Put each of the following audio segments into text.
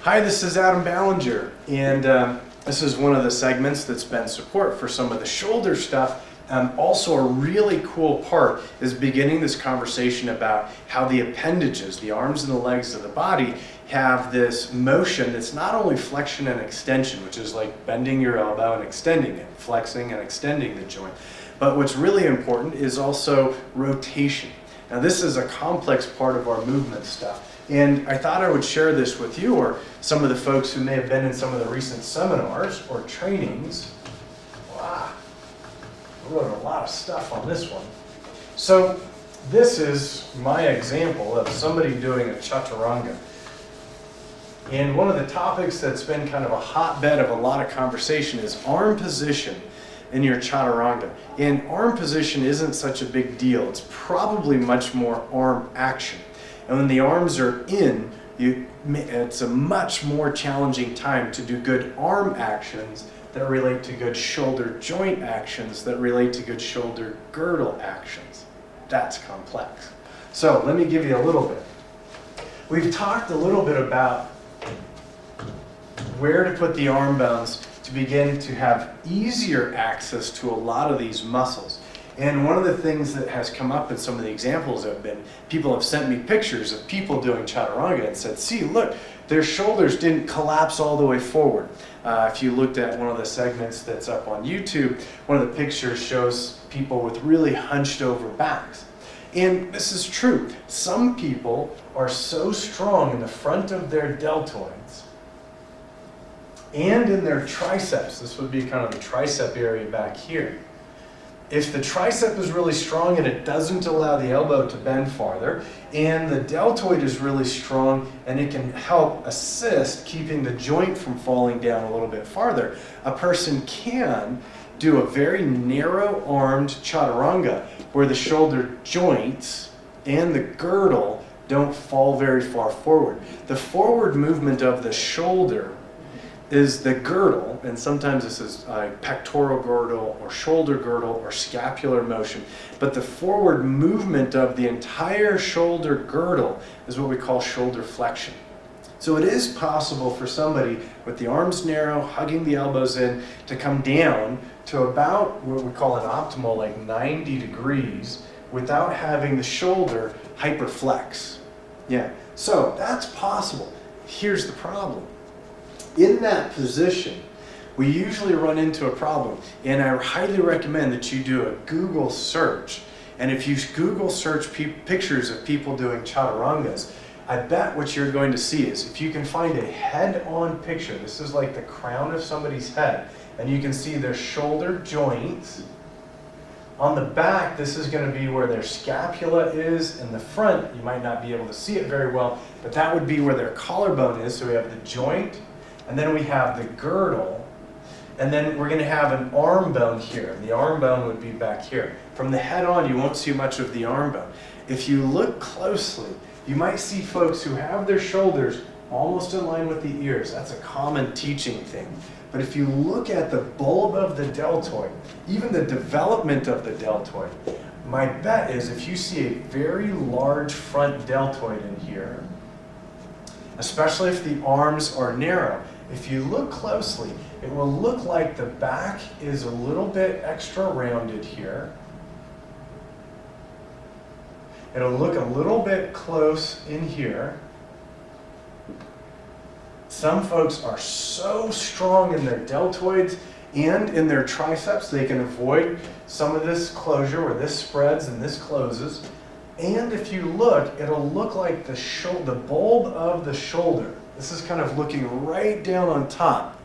Hi, this is Adam Ballinger, and this is one of the segments that's been support for some of the shoulder stuff. Also a really cool part is beginning this conversation about how the appendages, the arms and the legs of the body, have this motion that's not only flexion and extension, which is like bending your elbow and extending it, flexing and extending the joint, but what's really important is also rotation. Now this is a complex part of our movement stuff. And I thought I would share this with you or some of the folks who may have been in some of the recent seminars or trainings. Wow, I wrote a lot of stuff on this one. So this is my example of somebody doing a Chatturanga. And one of the topics that's been kind of a hotbed of a lot of conversation is arm position in your Chatturanga. And arm position isn't such a big deal. It's probably much more arm action. And when the arms are in, it's a much more challenging time to do good arm actions that relate to good shoulder joint actions that relate to good shoulder girdle actions. That's complex. So let me give you a little bit. We've talked a little bit about where to put the arm bones to begin to have easier access to a lot of these muscles. And one of the things that has come up in some of the examples have been, people have sent me pictures of people doing Chatturanga and said, see, look, their shoulders didn't collapse all the way forward. If you looked at one of the segments that's up on YouTube, one of the pictures shows people with really hunched over backs. And this is true. Some people are so strong in the front of their deltoids and in their triceps. This would be kind of the tricep area back here. If the tricep is really strong and it doesn't allow the elbow to bend farther, and the deltoid is really strong and it can help assist keeping the joint from falling down a little bit farther, a person can do a very narrow-armed Chatturanga where the shoulder joints and the girdle don't fall very far forward. The forward movement of the shoulder is the girdle, and sometimes this is a pectoral girdle or shoulder girdle or scapular motion, but the forward movement of the entire shoulder girdle is what we call shoulder flexion. So it is possible for somebody with the arms narrow, hugging the elbows in, to come down to about what we call an optimal, like 90 degrees, without having the shoulder hyperflex. Yeah, so that's possible. Here's the problem. In that position, we usually run into a problem, and I highly recommend that you do a Google search. And if you Google search pictures of people doing Chaturangas, I bet what you're going to see is if you can find a head-on picture, this is like the crown of somebody's head, and you can see their shoulder joints. On the back, this is going to be where their scapula is. In the front, you might not be able to see it very well, but that would be where their collarbone is. So we have the joint, and then we have the girdle, and then we're going to have an arm bone here. The arm bone would be back here. From the head on, you won't see much of the arm bone. If you look closely, you might see folks who have their shoulders almost in line with the ears. That's a common teaching thing. But if you look at the bulb of the deltoid, even the development of the deltoid, my bet is if you see a very large front deltoid in here, especially if the arms are narrow, if you look closely, it will look like the back is a little bit extra rounded here. It'll look a little bit close in here. Some folks are so strong in their deltoids and in their triceps, they can avoid some of this closure where this spreads and this closes. And if you look, it'll look like the bulb of the shoulder. This is kind of looking right down on top.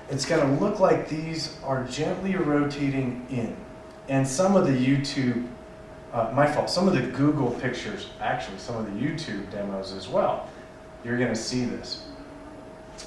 It's going to look like these are gently rotating in. And some of the YouTube, some of the Google pictures, actually some of the YouTube demos as well, you're going to see this.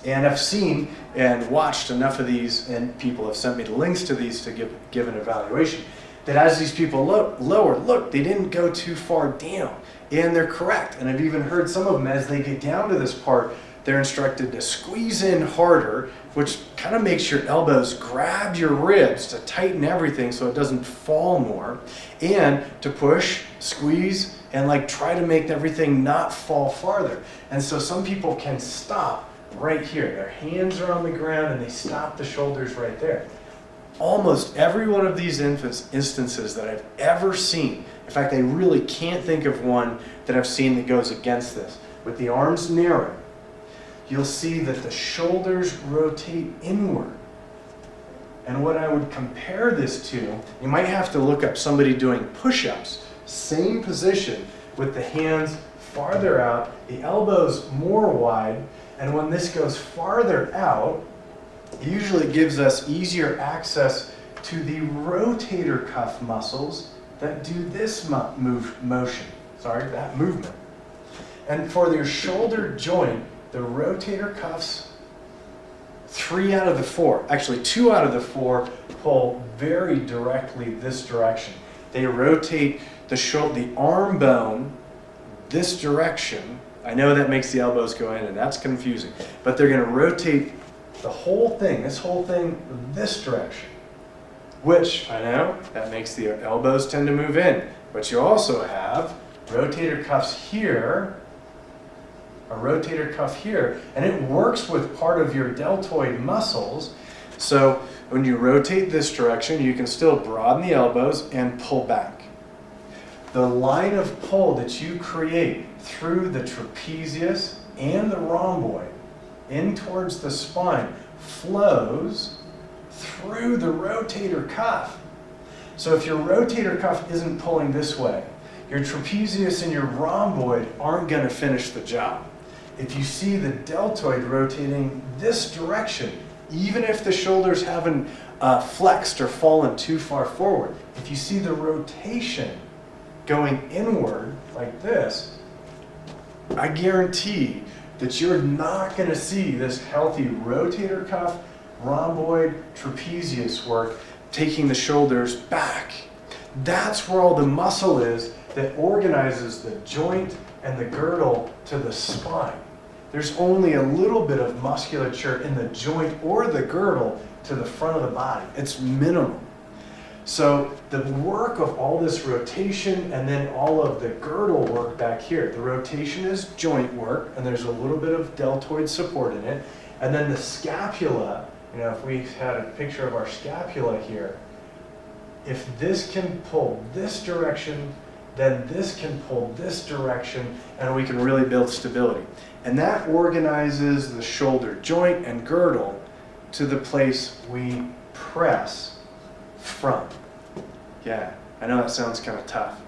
And I've seen and watched enough of these, and people have sent me the links to these to give an evaluation, that as these people look, they didn't go too far down. And they're correct. And I've even heard some of them, as they get down to this part, they're instructed to squeeze in harder, which kind of makes your elbows grab your ribs to tighten everything so it doesn't fall more, and to push, squeeze, and like try to make everything not fall farther. And so some people can stop right here. Their hands are on the ground and they stop the shoulders right there. Almost every one of these instances that I've ever seen, in fact, I really can't think of one that I've seen that goes against this. With the arms narrow, you'll see that the shoulders rotate inward. And what I would compare this to, you might have to look up somebody doing push-ups, same position with the hands farther out, the elbows more wide, and when this goes farther out, it usually gives us easier access to the rotator cuff muscles that do this motion. That movement. And for your shoulder joint, the rotator cuffs, 3 out of the 4, actually 2 out of the 4 pull very directly this direction. They rotate the arm bone this direction. I know that makes the elbows go in and that's confusing, but they're going to rotate the whole thing, this direction, which I know that makes the elbows tend to move in. But you also have rotator cuffs here, a rotator cuff here, and it works with part of your deltoid muscles. So when you rotate this direction, you can still broaden the elbows and pull back. The line of pull that you create through the trapezius and the rhomboid in towards the spine flows through the rotator cuff. So if your rotator cuff isn't pulling this way, your trapezius and your rhomboid aren't going to finish the job. If you see the deltoid rotating this direction, even if the shoulders haven't flexed or fallen too far forward, if you see the rotation going inward like this, I guarantee that you're not going to see this healthy rotator cuff, rhomboid, trapezius work taking the shoulders back. That's where all the muscle is that organizes the joint and the girdle to the spine. There's only a little bit of musculature in the joint or the girdle to the front of the body. It's minimal. So the work of all this rotation and then all of the girdle work back here. The rotation is joint work and there's a little bit of deltoid support in it. And then the scapula, if we had a picture of our scapula here, if this can pull this direction, then this can pull this direction and we can really build stability. And that organizes the shoulder joint and girdle to the place we press from. Yeah, I know that sounds kind of tough.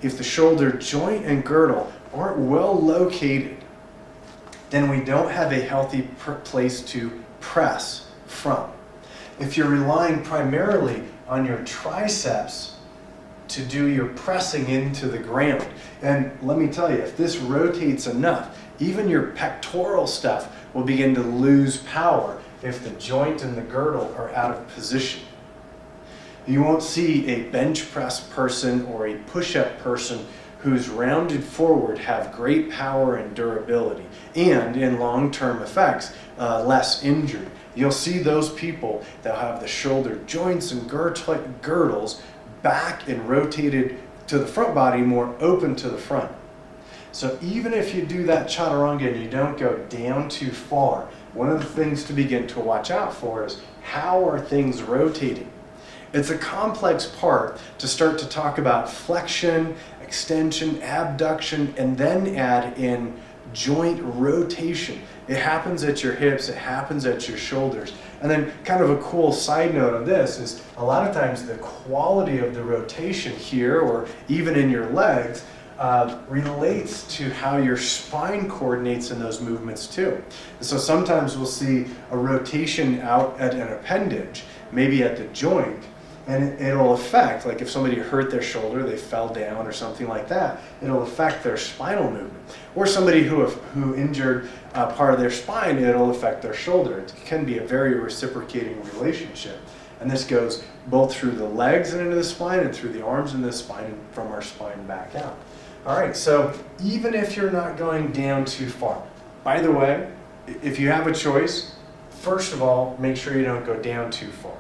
If the shoulder joint and girdle aren't well located, then we don't have a healthy place to press from. If you're relying primarily on your triceps to do your pressing into the ground, and let me tell you, if this rotates enough, even your pectoral stuff will begin to lose power if the joint and the girdle are out of position. You won't see a bench press person or a push-up person who's rounded forward have great power and durability, and in long-term effects, less injured. You'll see those people that have the shoulder joints and girdles back and rotated to the front body, more open to the front. So even if you do that chaturanga and you don't go down too far, one of the things to begin to watch out for is how are things rotating? It's a complex part to start to talk about flexion, extension, abduction, and then add in joint rotation. It happens at your hips, it happens at your shoulders. And then kind of a cool side note on this is a lot of times the quality of the rotation here or even in your legs relates to how your spine coordinates in those movements too. And so sometimes we'll see a rotation out at an appendage, maybe at the joint, and it'll affect, like if somebody hurt their shoulder, they fell down or something like that, it'll affect their spinal movement. Or somebody who injured part of their spine, it'll affect their shoulder. It can be a very reciprocating relationship. And this goes both through the legs and into the spine and through the arms and the spine and from our spine back out. All right, so even if you're not going down too far, by the way, if you have a choice, first of all, make sure you don't go down too far.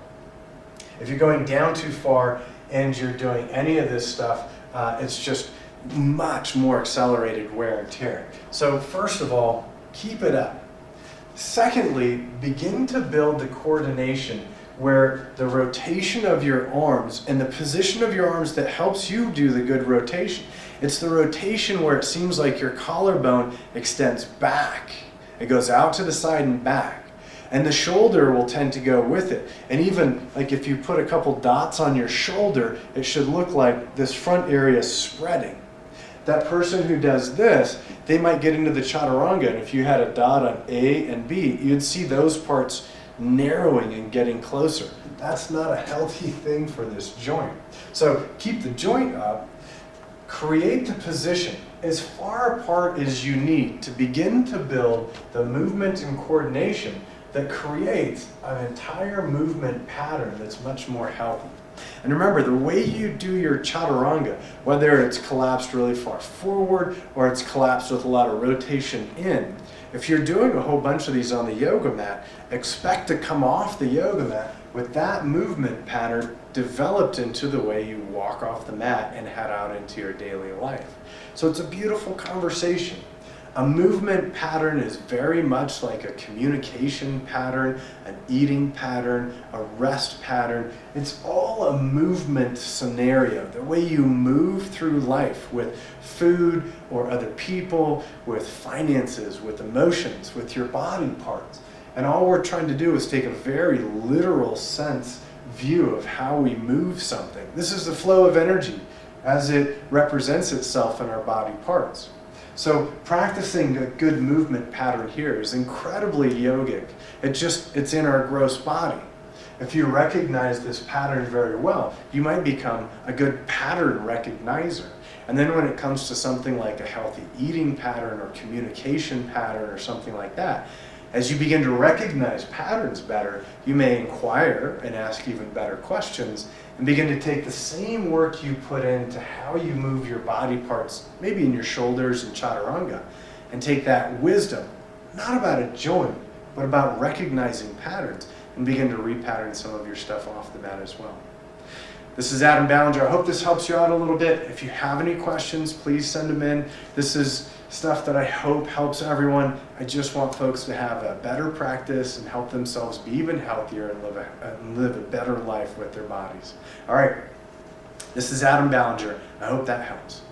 If you're going down too far and you're doing any of this stuff, it's just much more accelerated wear and tear. So first of all, keep it up. Secondly, begin to build the coordination where the rotation of your arms and the position of your arms that helps you do the good rotation. It's the rotation where it seems like your collarbone extends back. It goes out to the side and back. And the shoulder will tend to go with it. And even like if you put a couple dots on your shoulder, it should look like this front area is spreading. That person who does this, they might get into the Chatturanga, and if you had a dot on A and B, you'd see those parts narrowing and getting closer. That's not a healthy thing for this joint. So keep the joint up, create the position as far apart as you need to begin to build the movement and coordination that creates an entire movement pattern that's much more healthy. And remember, the way you do your Chaturanga, whether it's collapsed really far forward or it's collapsed with a lot of rotation in, if you're doing a whole bunch of these on the yoga mat, expect to come off the yoga mat with that movement pattern developed into the way you walk off the mat and head out into your daily life. So it's a beautiful conversation. A movement pattern is very much like a communication pattern, an eating pattern, a rest pattern. It's all a movement scenario, the way you move through life with food or other people, with finances, with emotions, with your body parts. And all we're trying to do is take a very literal sense view of how we move something. This is the flow of energy as it represents itself in our body parts. So practicing a good movement pattern here is incredibly yogic. It's in our gross body. If you recognize this pattern very well, you might become a good pattern recognizer. And then when it comes to something like a healthy eating pattern or communication pattern or something like that, as you begin to recognize patterns better, you may inquire and ask even better questions and begin to take the same work you put into how you move your body parts, maybe in your shoulders and Chaturanga, and take that wisdom, not about a joint, but about recognizing patterns, and begin to repattern some of your stuff off the mat as well. This is Adam Ballinger. I hope this helps you out a little bit. If you have any questions, please send them in. This is stuff that I hope helps everyone. I just want folks to have a better practice and help themselves be even healthier and live a better life with their bodies. All right, this is Adam Ballinger. I hope that helps.